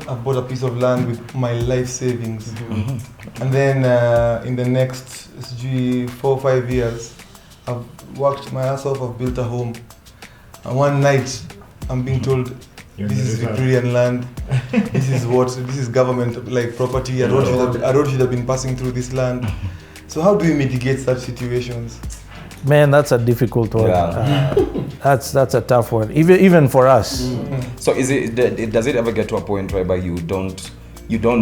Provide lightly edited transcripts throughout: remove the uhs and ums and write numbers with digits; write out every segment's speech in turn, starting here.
I've bought a piece of land with my life savings. Mm-hmm. And then in the next 4 or 5 years, I've worked my ass off, I've built a home. And one night, I'm being told, this is Victorian land, this is government like property, a road should have been passing through this land. So how do we mitigate such situations? Man, that's a difficult one. Yeah. That's a tough one, even for us. Mm-hmm. So does it ever get to a point whereby you don't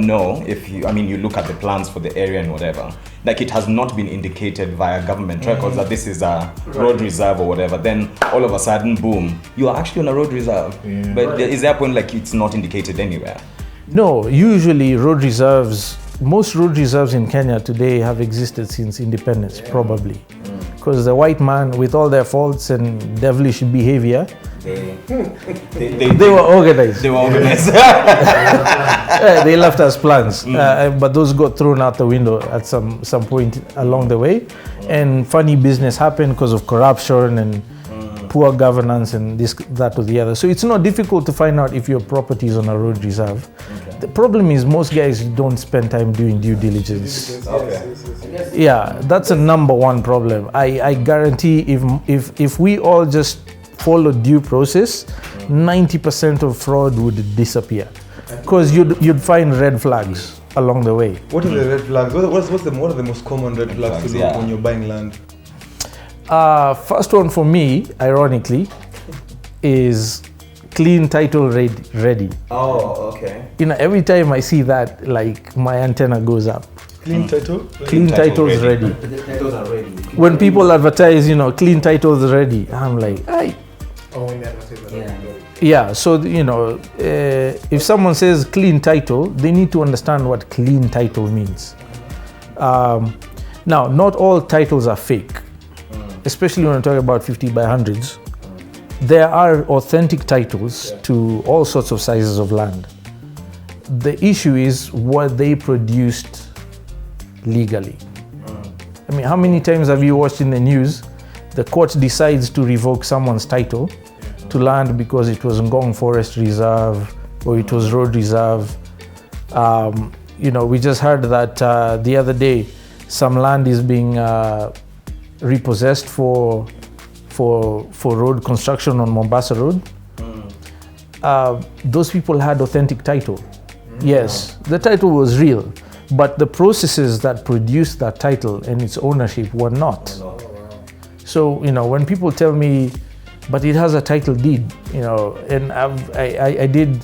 know if you look at the plans for the area and whatever, like it has not been indicated via government records that this is a road reserve or whatever, then all of a sudden, boom, you are actually on a road reserve. Yeah. But is there a point like it's not indicated anywhere? No, usually most road reserves in Kenya today have existed since independence, probably. Because the white man, with all their faults and devilish behavior, they were organized. They were organized. They left us plans, but those got thrown out the window at some point along the way. And funny business happened because of corruption and poor governance and this, that, or the other. So it's not difficult to find out if your property is on a road reserve. Okay. The problem is most guys don't spend time doing due diligence. Okay. Yeah, that's a number one problem. I guarantee if we all just follow due process, 90% of fraud would disappear. Because you'd find red flags along the way. What are the red flags? What are the most common red flags to look when you're buying land? First one for me, ironically, is clean title ready. Oh, okay. Every time I see that, like my antenna goes up. Clean title? Clean titles ready. The titles are ready. When people advertise, clean titles ready, I'm like, aye. Oh, when they advertise that. Yeah, so if someone says clean title, they need to understand what clean title means. Now, not all titles are fake. Especially when we talk about 50 by 100s, there are authentic titles to all sorts of sizes of land. The issue is what they produced legally. How many times have you watched in the news, the court decides to revoke someone's title to land because it was Ngong Forest Reserve or it was road reserve. We just heard that the other day, some land is being repossessed for road construction on Mombasa Road. Those people had authentic title. Yes, the title was real, but the processes that produced that title and its ownership were not. So, when people tell me, but it has a title deed, and I did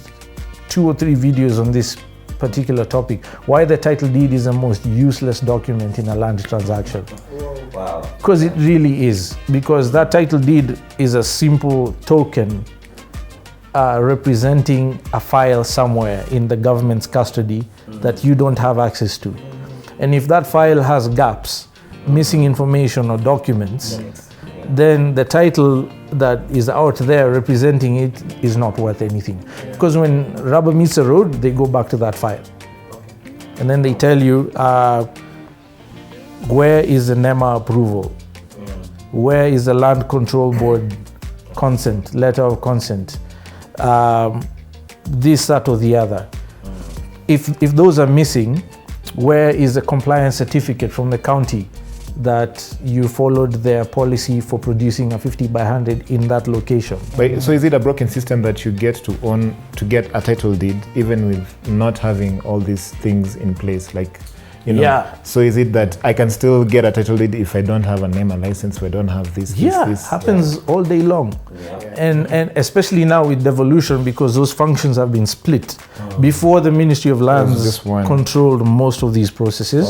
2 or 3 videos on this particular topic, why the title deed is the most useless document in a land transaction. Wow. Because it really is. Because that title deed is a simple token representing a file somewhere in the government's custody that you don't have access to. And if that file has gaps, missing information or documents, then the title that is out there representing it is not worth anything. Because when rubber meets the road, they go back to that file. And then they tell you, where is the NEMA approval? Where is the Land Control Board consent, letter of consent? This, that, or the other. If those are missing, where is the compliance certificate from the county that you followed their policy for producing a 50 by 100 in that location? So is it a broken system that you get to get a title deed even with not having all these things in place? Yeah. So is it that I can still get a title deed if I don't have a NEMA license, if I don't have this? Happens all day long. And especially now with devolution, because those functions have been split. Before, the Ministry of Lands controlled most of these processes,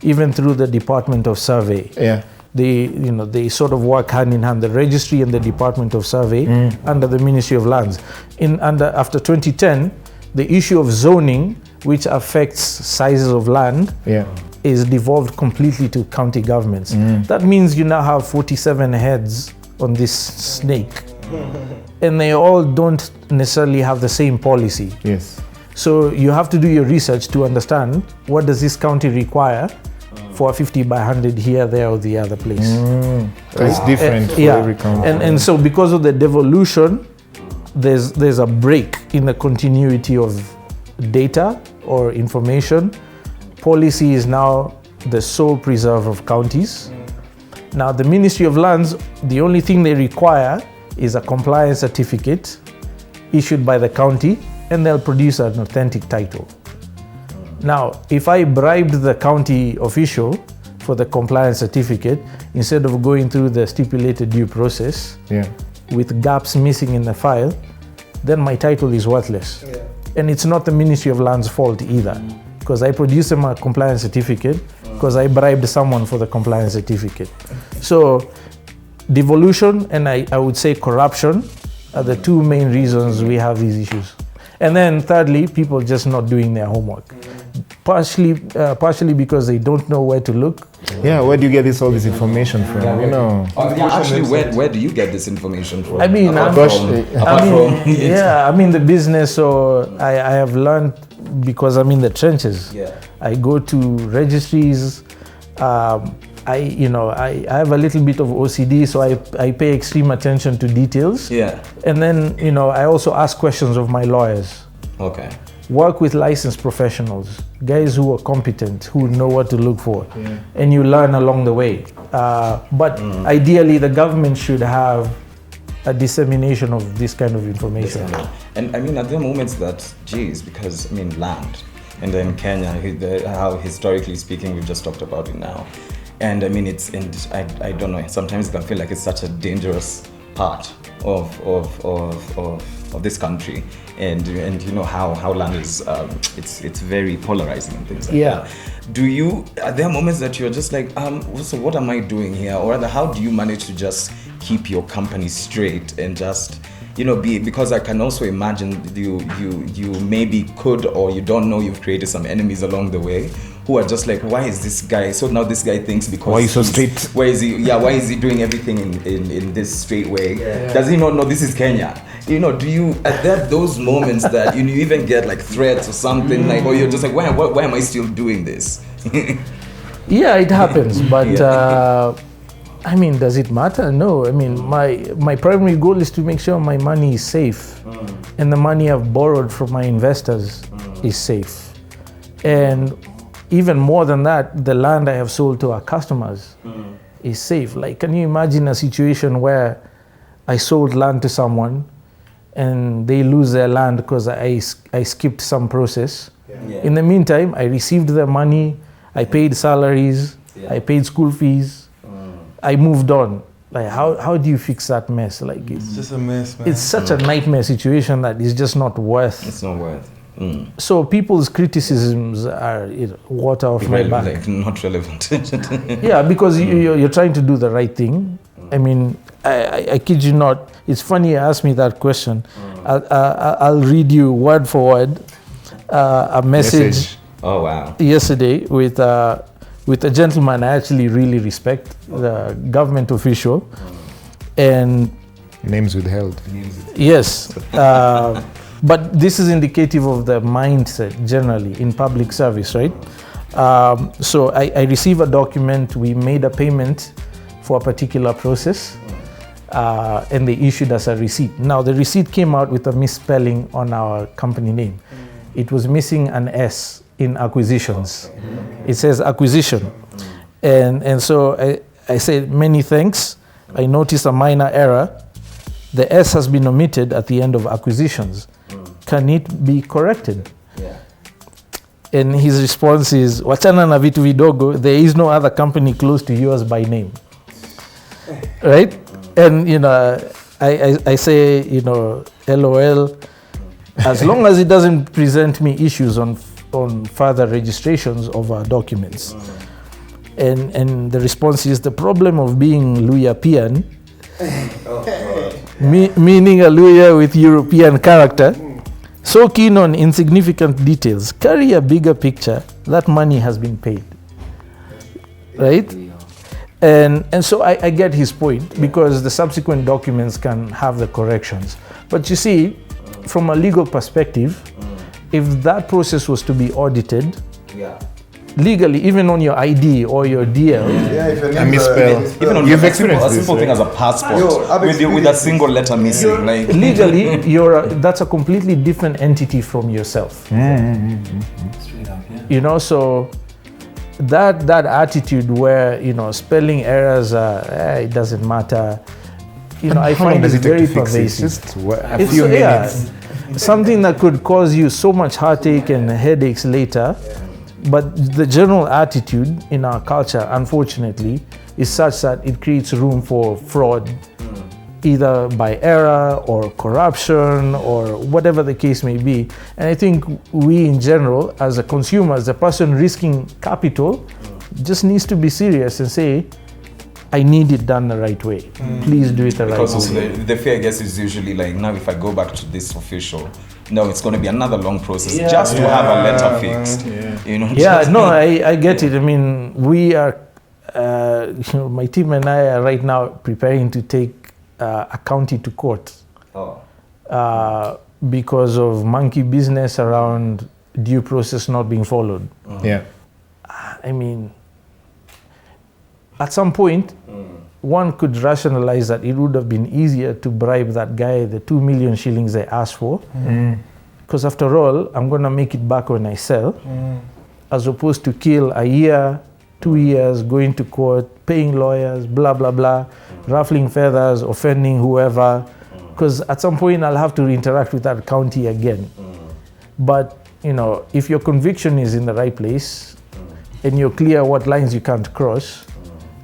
even through the Department of Survey. Yeah. They sort of work hand in hand, the registry and the Department of Survey under the Ministry of Lands. After 2010, the issue of zoning, which affects sizes of land, is devolved completely to county governments. That means you now have 47 heads on this snake, and they all don't necessarily have the same policy. Yes. So you have to do your research to understand, what does this county require for a 50 by 100 here, there, or the other place. So it's different for Yeah, every county. and so because of the devolution, there's a break in the continuity of data or information. Policy is now the sole preserve of counties. Now the Ministry of Lands, the only thing they require is a compliance certificate issued by the county, and they'll produce an authentic title. Now, if I bribed the county official for the compliance certificate, instead of going through the stipulated due process, Yeah. with gaps missing in the file, then my title is worthless. And it's not the Ministry of Land's fault either, because I produced them a compliance certificate because I bribed someone for the compliance certificate. So devolution and I would say corruption are the two main reasons we have these issues. And then thirdly, people just not doing their homework. Partially because they don't know where to look. Yeah, where do you get all this information from? You know. Actually, where do you get this information from? I mean, I'm in the business, so I have learned because I'm in the trenches. Yeah. I go to registries. I have a little bit of OCD, so I pay extreme attention to details. Yeah. And then, I also ask questions of my lawyers. Okay. Work with licensed professionals, guys who are competent, who know what to look for, and you learn along the way. But ideally, the government should have a dissemination of this kind of information. And I mean, at the moments that, because I mean, land, and then Kenya, how historically speaking, we've just talked about it now. And I mean, I don't know, sometimes it can feel like it's such a dangerous part of this country, and you know how land is it's very polarizing and things like that. Are there moments that you're just like, so what am I doing here, or rather, how do you manage to just keep your company straight and just be, because I can also imagine you maybe could, or you don't know, you've created some enemies along the way who are just like, why is this guy, so now this guy thinks because why is so straight? Why is he doing everything in this straight way? Does he not know this is Kenya? Do you, are there those moments that you even get like threats or something, like, or you're just like, why am I still doing this? Yeah, it happens, but I mean, does it matter? No. I mean, my primary goal is to make sure my money is safe, and the money I've borrowed from my investors is safe. And even more than that, the land I have sold to our customers is safe. Like, can you imagine a situation where I sold land to someone and they lose their land because I skipped some process? In the meantime, I received the money, I paid salaries, I paid school fees, I moved on. Like, how do you fix that mess? Like, It's just a mess, man. it's such a nightmare situation that is just not worth. It's not worth. So people's criticisms are water off my back. Like, not relevant. Yeah, because you're trying to do the right thing. I mean, I kid you not. It's funny you asked me that question. I'll read you word for word a message. Oh wow. Yesterday with a gentleman I actually really respect, the government official, and Names withheld. yes. But this is indicative of the mindset generally in public service, right? So I receive a document, we made a payment for a particular process, and they issued us a receipt. Now the receipt came out with a misspelling on our company name. It was missing an S in acquisitions. It says acquisition. And so I said, many thanks. I noticed a minor error. The S has been omitted at the end of acquisitions. Can it be corrected? And his response is, wachana na vitu vidogo, there is no other company close to yours by name. Right? And, I say, LOL, as long as it doesn't present me issues on further registrations of our documents. And the response is, the problem of being Luyapian, meaning a Luya with European character, so keen on insignificant details, carry a bigger picture, that money has been paid. Right? And so I get his point, because the subsequent documents can have the corrections. But you see, from a legal perspective, if that process was to be audited, legally, even on your ID or your DL. Yeah, if your A name's misspell. Even on You've a experienced a this, simple thing right? as a passport Yo, I've with a experienced single letter missing. Like Legally, that's a completely different entity from yourself. Straight up, yeah. You know, so that attitude where, you know, spelling errors it doesn't matter. You know, I How long find does it it take very to fix it? pervasive. Just a It's few minutes. something that could cause you so much heartache and headaches later. But the general attitude in our culture, unfortunately, is such that it creates room for fraud, either by error or corruption or whatever the case may be. And I think we in general, as a consumer, as a person risking capital, just needs to be serious and say, I need it done the right way. Please do it the right because way. the fear, I guess, is usually like, now if I go back to this official, no, it's going to be another long process just to have a letter fixed. You know. Yeah, just- no, I get it. I mean, we are, you know, my team and I are right now preparing to take a county to court because of monkey business around due process not being followed. Yeah. I mean, at some point, one could rationalize that it would have been easier to bribe that guy the 2 million shillings they asked for. Because after all, I'm going to make it back when I sell, as opposed to kill a year, 2 years, going to court, paying lawyers, blah, blah, blah, ruffling feathers, offending whoever. Because at some point, I'll have to interact with that county again. But, you know, if your conviction is in the right place and you're clear what lines you can't cross,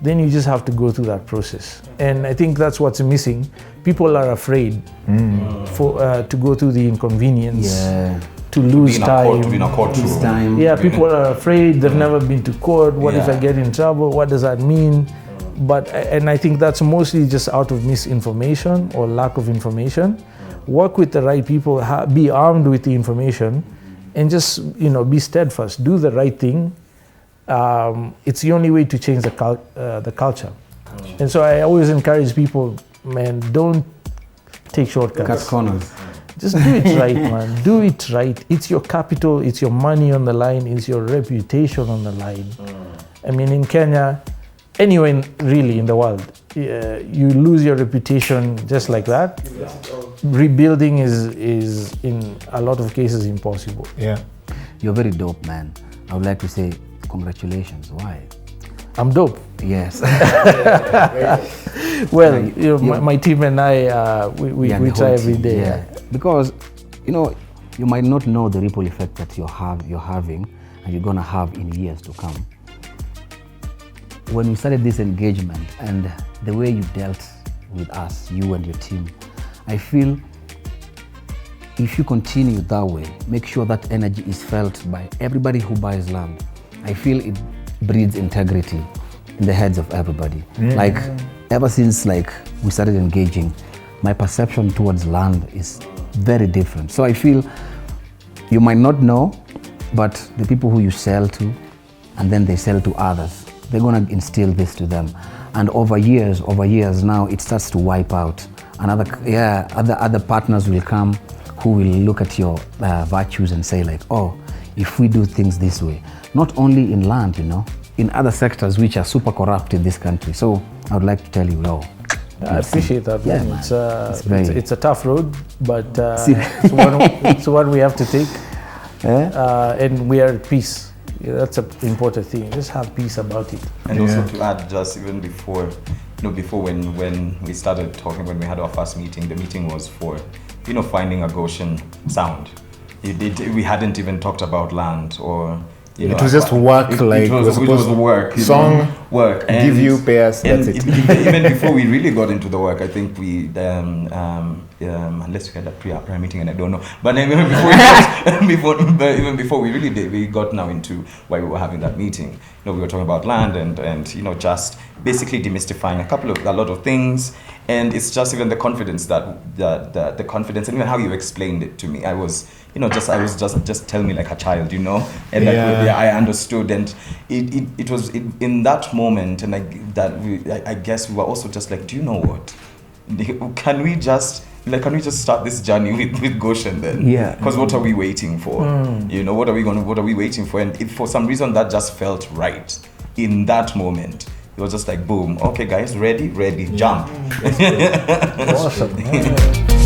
then you just have to go through that process. And I think that's what's missing. People are afraid to go through the inconvenience, to lose time. To be in a courtroom. Time. Yeah, people are afraid. They've never been to court. What if I Yeah. get in trouble? What does that mean? And I think that's mostly just out of misinformation or lack of information. Work with the right people, be armed with the information, and just, you know, be steadfast. Do the right thing. It's the only way to change the culture. And so I always encourage people, man, don't take Cut shortcuts. corners. Just do it right, man. Do it right. It's your capital, it's your money on the line, it's your reputation on the line. I mean, in Kenya, anywhere really in the world, you lose your reputation just like that. Rebuilding is in a lot of cases impossible. Yeah. You're very dope, man. I would like to say congratulations. Why? I'm dope. Yes. Well, you know, my team and I, we Yeah, the try whole every team, day. yeah. Because, you know, you might not know the ripple effect that you're having and you're gonna have in years to come. When we started this engagement and the way you dealt with us, you and your team, I feel if you continue that way, make sure that energy is felt by everybody who buys land. I feel it breeds integrity in the heads of everybody. Like ever since we started engaging, my perception towards land is very different. So I feel you might not know, but the people who you sell to and then they sell to others, they're gonna instill this to them. And over years now, it starts to wipe out. Other partners will come who will look at your virtues and say like, oh, if we do things this way, not only in land, you know, in other sectors which are super corrupt in this country. So I would like to tell you, I appreciate that. Yeah, Man. man. It's a tough road, but it's one we have to take. And we are at peace. Yeah, that's an important thing. Just have peace about it. And also to add, just even before, before when we started talking, when we had our first meeting, the meeting was for, finding a Goshen sound. We hadn't even talked about land or. It was just work, it was work. Song, work. And, give you, pay us, that's it. Even before we really got into the work, I think we, unless we had a pre-prayer meeting and I don't know, but even before we really did, we got now into why we were having that meeting. We were talking about land and just basically demystifying a lot of things. And it's just even the confidence the confidence and even how you explained it to me. I was just tell me like a child, and I understood. And it was in that moment, and I guess we were also just like, do you know what? Can we just like, can we just start this journey with Goshen then? Yeah. Because what are we waiting for? You know, what are we waiting for? And if for some reason that just felt right in that moment, it was just like, boom, okay guys, ready, jump. Awesome.